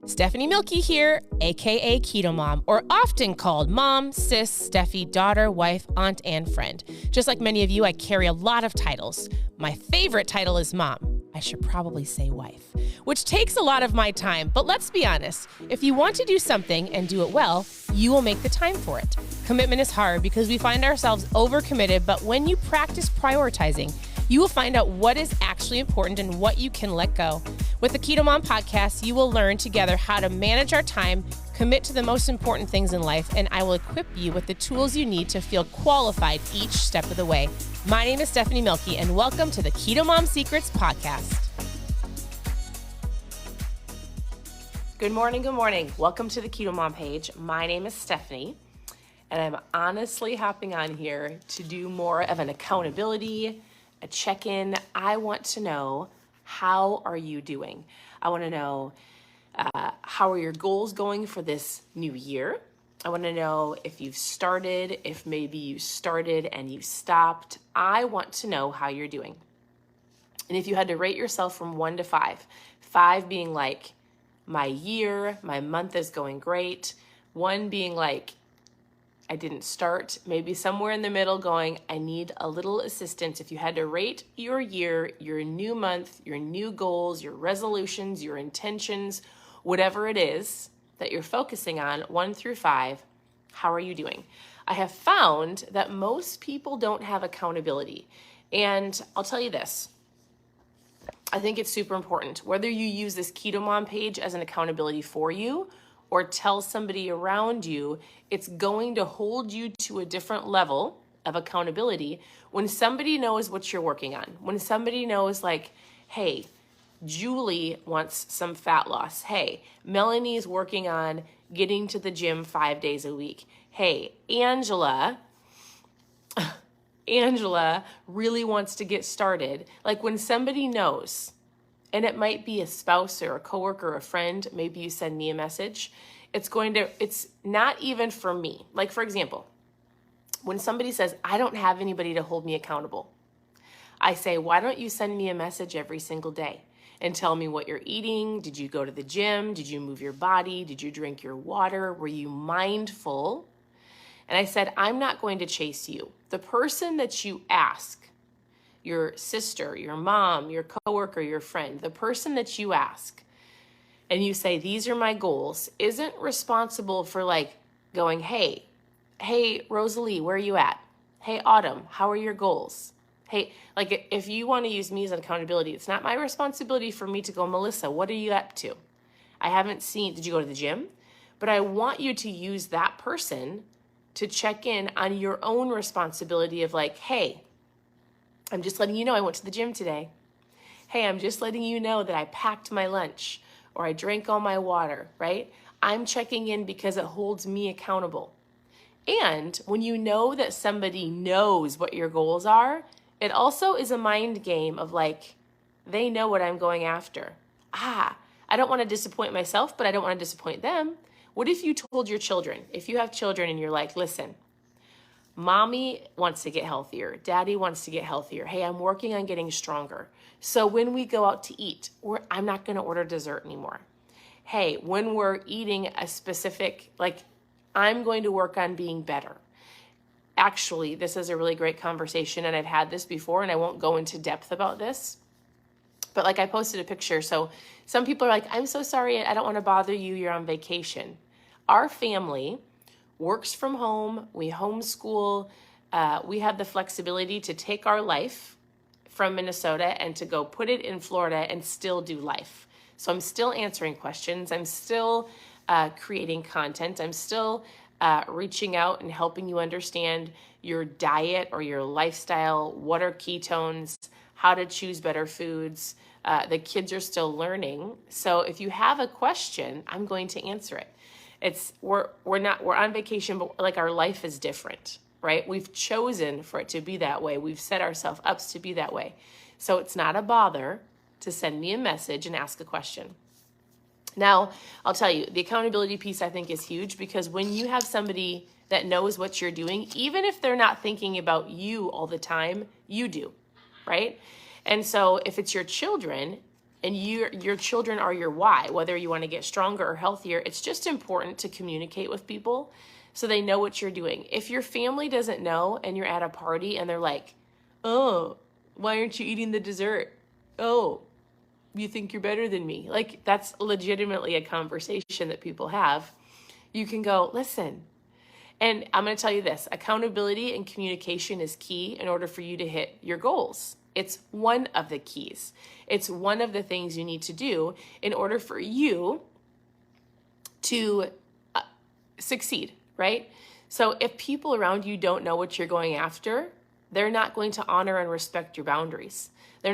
Stephanie Milky here, aka Keto Mom, or often called mom, sis, Steffi, daughter, wife, aunt, and friend. Just like many of you, I carry a lot of titles. My favorite title is mom. I should probably say wife, which takes a lot of my time. But let's be honest, if you want to do something and do it well, you will make the time for it. Commitment is hard because we find ourselves overcommitted, but when you practice prioritizing, you will find out what is actually important and what you can let go. With the Keto Mom podcast, you will learn together how to manage our time, commit to the most important things in life, and I will equip you with the tools you need to feel qualified each step of the way. My name is Stephanie Milky, and welcome to the Keto Mom Secrets podcast. Good morning, good morning. Welcome to the Keto Mom page. My name is Stephanie, and I'm honestly hopping on here to do more of an accountability, a check-in. I want to know, how are you doing? I want to know how are your goals going for this new year? I want to know if you've started, if maybe you started and you stopped. I want to know how you're doing. And if you had to rate yourself from 1 to 5, 5 being like, my year, my month is going great. 1 being like, I didn't start, maybe somewhere in the middle going, I need a little assistance. If you had to rate your year, your new month, your new goals, your resolutions, your intentions, whatever it is that you're focusing on, 1 through 5, how are you doing? I have found that most people don't have accountability. And I'll tell you this, I think it's super important. Whether you use this Keto Mom page as an accountability for you or tell somebody around you, it's going to hold you to a different level of accountability when somebody knows what you're working on. When somebody knows like, hey, Julie wants some fat loss. Hey, Melanie's working on getting to the gym 5 days a week. Hey, Angela really wants to get started. Like when somebody knows, and it might be a spouse or a coworker or a friend, maybe you send me a message, it's not even for me. Like for example, when somebody says, I don't have anybody to hold me accountable, I say, why don't you send me a message every single day and tell me what you're eating? Did you go to the gym? Did you move your body? Did you drink your water? Were you mindful? And I said, I'm not going to chase you. The person that you ask, your sister, your mom, your coworker, your friend, the person that you ask, and you say, these are my goals, isn't responsible for like going, hey, Rosalie, where are you at? Hey, Autumn, how are your goals? Hey, like if you want to use me as an accountability, it's not my responsibility for me to go, Melissa, what are you up to? I haven't seen, did you go to the gym? But I want you to use that person to check in on your own responsibility of like, hey, I'm just letting you know I went to the gym today. Hey, I'm just letting you know that I packed my lunch or I drank all my water, right? I'm checking in because it holds me accountable. And when you know that somebody knows what your goals are, it also is a mind game of like, they know what I'm going after. I don't want to disappoint myself, but I don't want to disappoint them. What if you told your children, if you have children and you're like, listen, mommy wants to get healthier. Daddy wants to get healthier. Hey, I'm working on getting stronger. So when we go out to eat, I'm not going to order dessert anymore. Hey, when we're eating a specific, like I'm going to work on being better. Actually, this is a really great conversation and I've had this before and I won't go into depth about this. But like I posted a picture. So some people are like, I'm so sorry. I don't want to bother you. You're on vacation. Our family works from home. We homeschool. We have the flexibility to take our life from Minnesota and to go put it in Florida and still do life. So I'm still answering questions. I'm still creating content. I'm still reaching out and helping you understand your diet or your lifestyle. What are ketones? How to choose better foods. The kids are still learning. So if you have a question, I'm going to answer it. We're on vacation, but like our life is different, right? We've chosen for it to be that way. We've set ourselves up to be that way. So it's not a bother to send me a message and ask a question. Now, I'll tell you, the accountability piece I think is huge because when you have somebody that knows what you're doing, even if they're not thinking about you all the time, you do, right? And so if it's your children, and your children are your why, whether you want to get stronger or healthier. It's just important to communicate with people so they know what you're doing. If your family doesn't know and you're at a party and they're like, oh, why aren't you eating the dessert? Oh, you think you're better than me. Like, that's legitimately a conversation that people have. You can go, listen. And I'm going to tell you this, accountability and communication is key in order for you to hit your goals. It's one of the keys. It's one of the things you need to do in order for you to succeed, right? So if people around you don't know what you're going after, they're not going to honor and respect your boundaries. They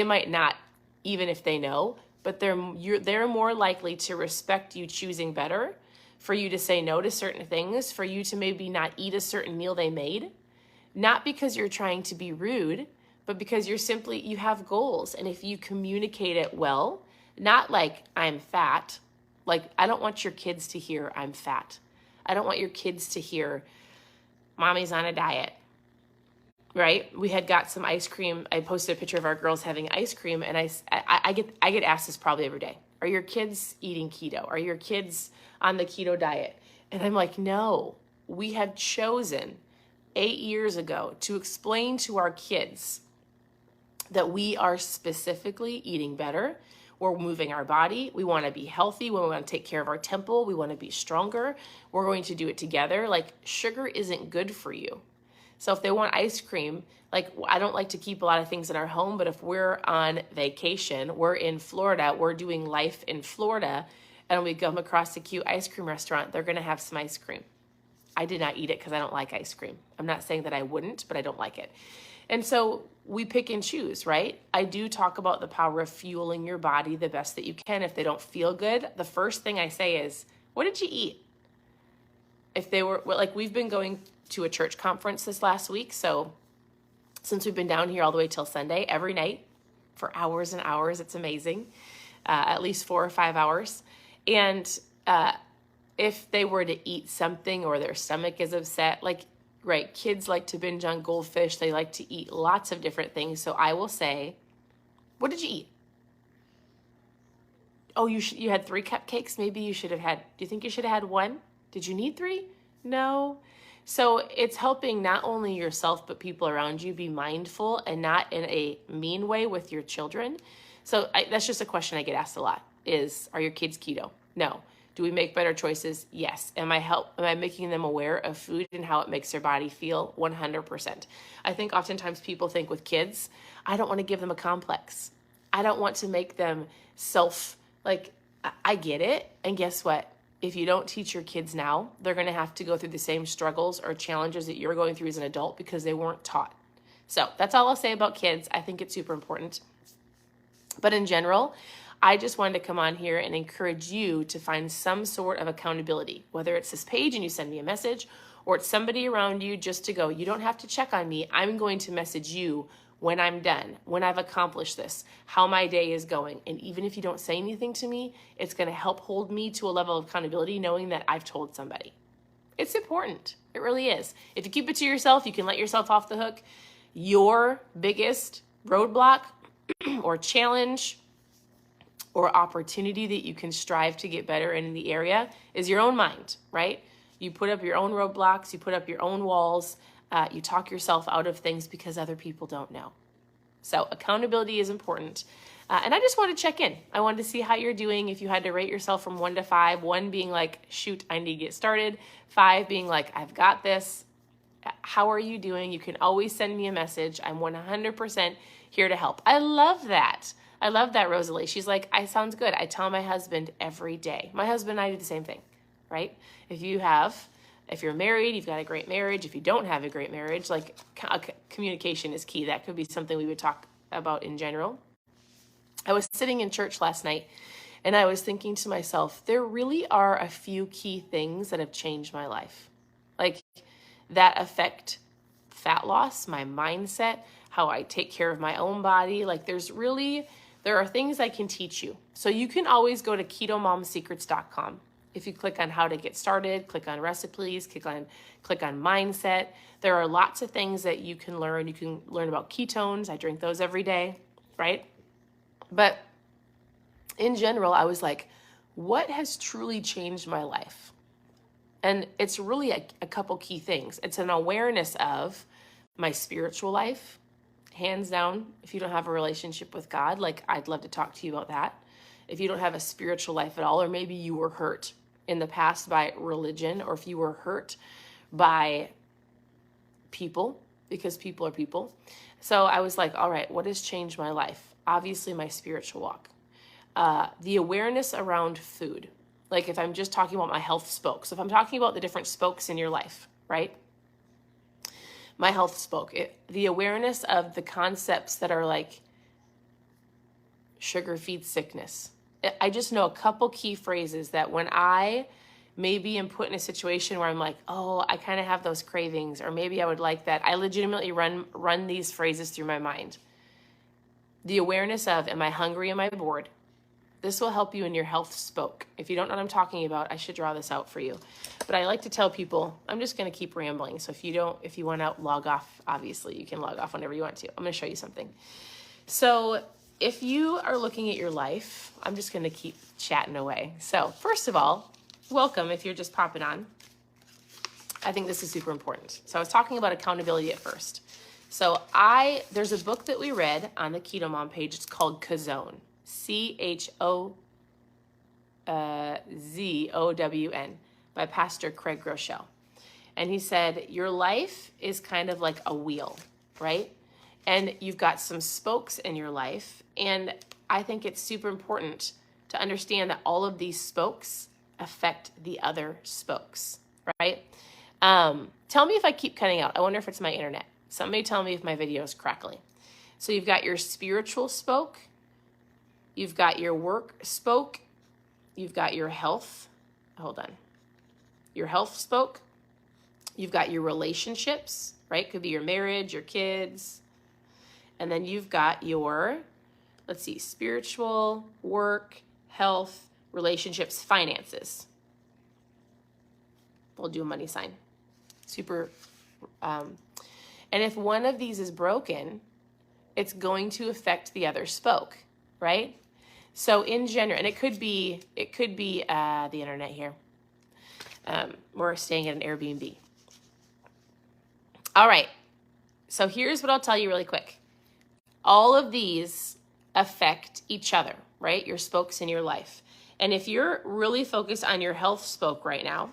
might not, even if they know, but they're more likely to respect you choosing better, for you to say no to certain things, for you to maybe not eat a certain meal they made, not because you're trying to be rude, but because you have goals. And if you communicate it well, not like I'm fat, like I don't want your kids to hear I'm fat. I don't want your kids to hear mommy's on a diet, right? We had got some ice cream. I posted a picture of our girls having ice cream, and I get asked this probably every day. Are your kids eating keto? Are your kids on the keto diet? And I'm like, no, we have chosen 8 years ago to explain to our kids that we are specifically eating better. We're moving our body. We want to be healthy. We want to take care of our temple. We want to be stronger. We're going to do it together. Like, sugar isn't good for you. So if they want ice cream, like, I don't like to keep a lot of things in our home, but if we're on vacation, we're in Florida, we're doing life in Florida, and we come across a cute ice cream restaurant, they're going to have some ice cream. I did not eat it because I don't like ice cream. I'm not saying that I wouldn't, but I don't like it. And so we pick and choose, right? I do talk about the power of fueling your body the best that you can. If they don't feel good, the first thing I say is, what did you eat? If they were, like, we've been going to a church conference this last week. So since we've been down here all the way till Sunday, every night for hours and hours, it's amazing, at least 4 or 5 hours. And if they were to eat something or their stomach is upset, like, right, kids like to binge on goldfish. They like to eat lots of different things. So I will say, what did you eat? Oh, you had 3 cupcakes. Maybe you should have had, do you think you should have had 1? Did you need 3? No. So it's helping not only yourself, but people around you be mindful and not in a mean way with your children. So that's just a question I get asked a lot is, are your kids keto? No. Do we make better choices? Yes. Am I making them aware of food and how it makes their body feel? 100%. I think oftentimes people think with kids, I don't want to give them a complex. I don't want to make them I get it. And guess what? If you don't teach your kids now, they're going to have to go through the same struggles or challenges that you're going through as an adult because they weren't taught. So that's all I'll say about kids. I think it's super important. But in general, I just wanted to come on here and encourage you to find some sort of accountability, whether it's this page and you send me a message or it's somebody around you just to go, you don't have to check on me. I'm going to message you when I'm done, when I've accomplished this, how my day is going. And even if you don't say anything to me, it's going to help hold me to a level of accountability knowing that I've told somebody. It's important. It really is. If you keep it to yourself, you can let yourself off the hook. Your biggest roadblock or challenge or opportunity that you can strive to get better in the area is your own mind, right? You put up your own roadblocks, you put up your own walls, you talk yourself out of things because other people don't know. So accountability is important. And I just want to check in. I wanted to see how you're doing. If you had to rate yourself from 1 to 5, 1 being like, shoot, I need to get started. 5 being like, I've got this. How are you doing? You can always send me a message. I'm 100% here to help. I love that. I love that, Rosalie. She's like, sounds good. I tell my husband every day. My husband and I do the same thing, right? If you're married, you've got a great marriage. If you don't have a great marriage, like communication is key. That could be something we would talk about in general. I was sitting in church last night and I was thinking to myself, there really are a few key things that have changed my life. Like that affect fat loss, my mindset, how I take care of my own body. Like there are things I can teach you. So you can always go to ketomomsecrets.com. If you click on how to get started, click on recipes, click on mindset. There are lots of things that you can learn. You can learn about ketones. I drink those every day, right? But in general, I was like, what has truly changed my life? And it's really a couple key things. It's an awareness of my spiritual life, hands down. If you don't have a relationship with God, like, I'd love to talk to you about that. If you don't have a spiritual life at all, or maybe you were hurt in the past by religion, or if you were hurt by people, because people are people. So I was like, all right, what has changed my life? Obviously, my spiritual walk. The awareness around food. Like, if I'm just talking about my health spokes, if I'm talking about the different spokes in your life, right? My health spoke. The awareness of the concepts that are like sugar feeds sickness. I just know a couple key phrases that when I maybe am put in a situation where I'm like, oh, I kind of have those cravings, or maybe I would like that, I legitimately run these phrases through my mind. The awareness of, am I hungry? Am I bored? This will help you in your health spoke. If you don't know what I'm talking about, I should draw this out for you. But I like to tell people, I'm just going to keep rambling. So if you want to log off, obviously you can log off whenever you want to. I'm going to show you something. So if you are looking at your life, I'm just going to keep chatting away. So first of all, welcome if you're just popping on. I think this is super important. So I was talking about accountability at first. So there's a book that we read on the Keto Mom page. It's called CHOZOWN. CHOZOWN by Pastor Craig Groeschel. And he said, your life is kind of like a wheel, right? And you've got some spokes in your life. And I think it's super important to understand that all of these spokes affect the other spokes, right? Tell me if I keep cutting out. I wonder if it's my internet. Somebody tell me if my video is crackly. So you've got your spiritual spoke. You've got your work spoke. You've got your health. Hold on. Your health spoke. You've got your relationships, right? Could be your marriage, your kids. And then you've got your, let's see, spiritual, work, health, relationships, finances. We'll do a money sign. Super. And if one of these is broken, it's going to affect the other spoke, right? So in general, and it could be the internet here. We're staying at an Airbnb. All right. So here's what I'll tell you really quick. All of these affect each other, right? Your spokes in your life. And if you're really focused on your health spoke right now,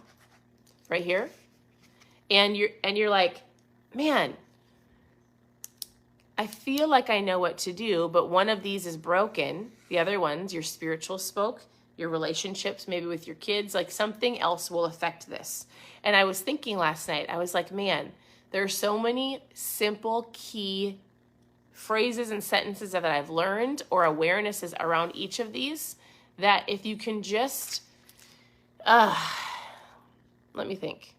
right here, and you're like, man, I feel like I know what to do, but one of these is broken. The other ones, your spiritual spoke, your relationships, maybe with your kids, like something else will affect this. And I was thinking last night, I was like, man, there are so many simple key phrases and sentences that I've learned or awarenesses around each of these that if you can just, let me think,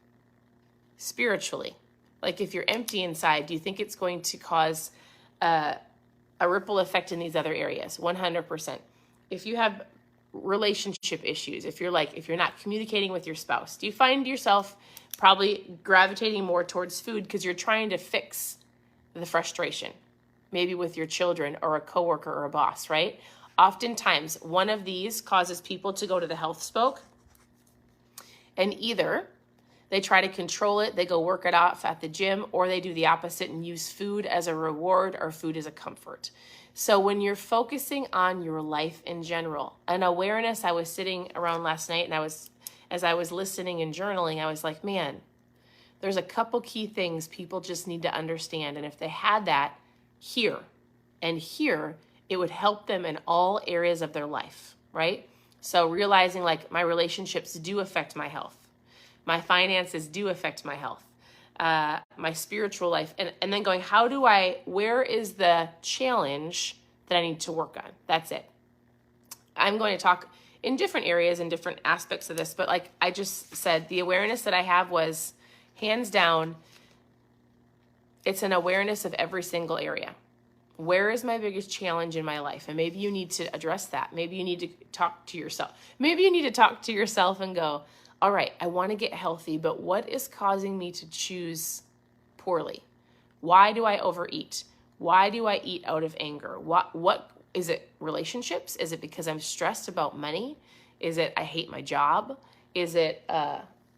spiritually, like if you're empty inside, do you think it's going to cause a ripple effect in these other areas? 100%. If you have relationship issues, if you're not communicating with your spouse, do you find yourself probably gravitating more towards food because you're trying to fix the frustration, maybe with your children or a coworker or a boss, right? Oftentimes, one of these causes people to go to the health spoke, and either they try to control it, they go work it off at the gym, or they do the opposite and use food as a reward or food as a comfort. So when you're focusing on your life in general, an awareness, I was sitting around last night and as I was listening and journaling, I was like, man, there's a couple key things people just need to understand. And if they had that here and here, it would help them in all areas of their life, right? So realizing like my relationships do affect my health. My finances do affect my health, my spiritual life. And then going, where is the challenge that I need to work on? That's it. I'm going to talk in different areas and different aspects of this, but like I just said, the awareness that I have was hands down, it's an awareness of every single area. Where is my biggest challenge in my life? And maybe you need to address that. Maybe you need to talk to yourself. Maybe you need to talk to yourself and go, all right, I want to get healthy, but what is causing me to choose poorly? Why do I overeat? Why do I eat out of anger? What Is it relationships? Is it because I'm stressed about money? Is it I hate my job? Is it,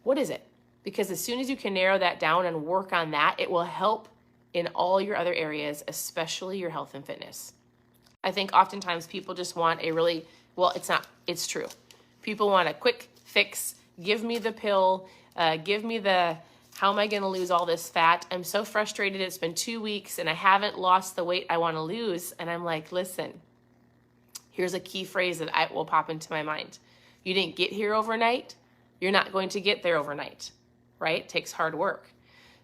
what is it? Because as soon as you can narrow that down and work on that, it will help in all your other areas, especially your health and fitness. I think oftentimes people just want a really, well, it's true. People want a quick fix. Give me the pill. Give me the, how am I going to lose all this fat? I'm so frustrated. It's been 2 weeks and I haven't lost the weight I want to lose. And I'm like, listen, here's a key phrase that will pop into my mind. You didn't get here overnight. You're not going to get there overnight, right? It takes hard work.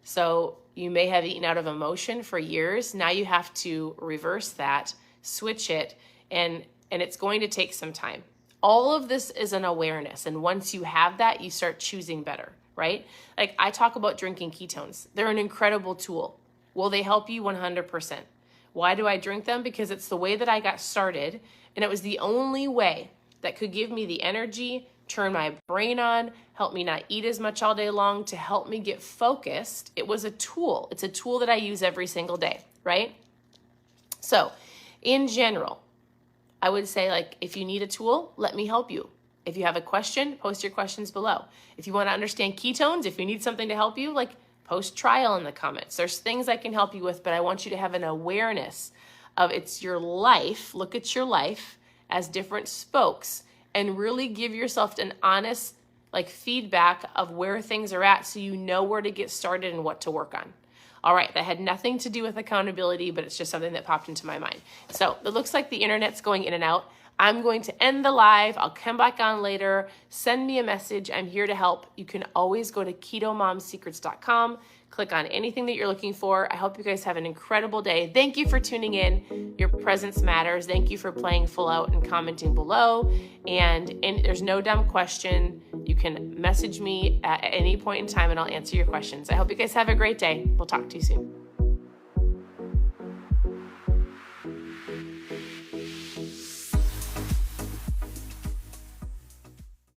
So you may have eaten out of emotion for years. Now you have to reverse that, switch it, and it's going to take some time. All of this is an awareness. And once you have that, you start choosing better, right? Like I talk about drinking ketones. They're an incredible tool. Will they help you? 100%. Why do I drink them? Because it's the way that I got started. And it was the only way that could give me the energy, turn my brain on, help me not eat as much all day long, to help me get focused. It was a tool. It's a tool that I use every single day, right? So in general, I would say, like, if you need a tool, let me help you. If you have a question, post your questions below. If you want to understand ketones, if you need something to help you, like, post trial in the comments. There's things I can help you with, but I want you to have an awareness of it's your life. Look at your life as different spokes and really give yourself an honest, like, feedback of where things are at so you know where to get started and what to work on. All right, that had nothing to do with accountability, but it's just something that popped into my mind. So it looks like the internet's going in and out. I'm going to end the live. I'll come back on later. Send me a message. I'm here to help. You can always go to ketomomsecrets.com. Click on anything that you're looking for. I hope you guys have an incredible day. Thank you for tuning in. Your presence matters. Thank you for playing full out and commenting below. And there's no dumb question. You can message me at any point in time and I'll answer your questions. I hope you guys have a great day. We'll talk to you soon.